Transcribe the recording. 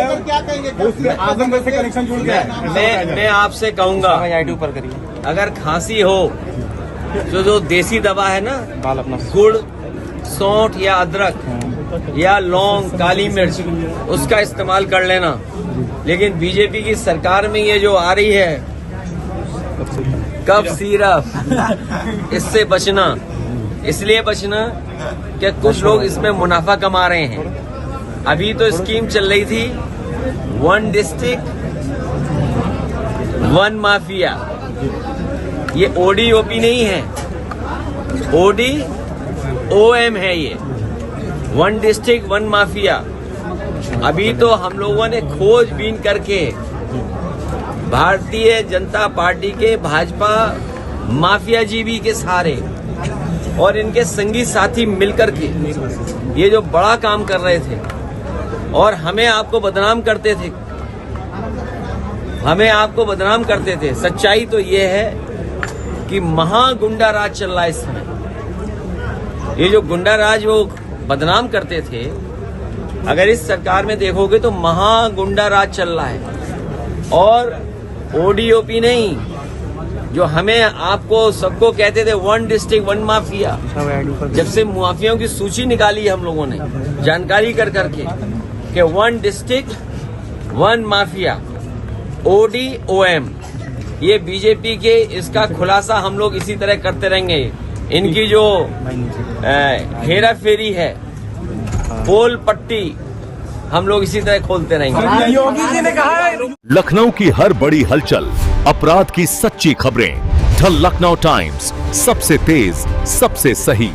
क्या कहेंगे? आजमगढ़ से कनेक्शन जुड़ गया है। मैं आपसे कहूंगा, ऊपर करिए। अगर खांसी हो तो जो देसी दवा है ना, बाल अपना गुड़, सौंठ या अदरक या लौंग, काली मिर्च, उसका इस्तेमाल कर लेना। लेकिन बीजेपी की सरकार में ये जो आ रही है कफ सिरप, इससे बचना। इसलिए बचना कि कुछ लोग इसमें मुनाफा कमा रहे हैं। अभी तो स्कीम चल रही थी 1 डिस्ट्रिक्ट 1 माफिया। ये ODOP नहीं है, ODOM है ये, 1 डिस्ट्रिक्ट 1 माफिया। अभी तो हम लोगों ने खोजबीन करके भारतीय जनता पार्टी के भाजपा माफिया जीवी के सहारे और इनके संगी साथी मिलकर के ये जो बड़ा काम कर रहे थे और हमें आपको बदनाम करते थे, सच्चाई तो ये है कि महागुंडा राज चल रहा है इस समय। ये जो गुंडा राज वो बदनाम करते थे, अगर इस सरकार में देखोगे तो महागुंडा राज चल रहा है। और ODOP नहीं, जो हमें आपको सबको कहते थे 1 डिस्ट्रिक्ट 1 माफिया, जब से माफियाओं की सूची निकाली हम लोगों ने जानकारी कर करके कि 1 डिस्ट्रिक्ट 1 माफिया, ODOM, ये बीजेपी के, इसका खुलासा हम लोग इसी तरह करते रहेंगे। इनकी जो हेरा फेरी है, पोल पट्टी, हम लोग इसी तरह खोलते रहेंगे। योगी जी ने कहा लखनऊ की हर बड़ी हलचल, अपराध की सच्ची खबरें, द लखनऊ टाइम्स, सबसे तेज, सबसे सही।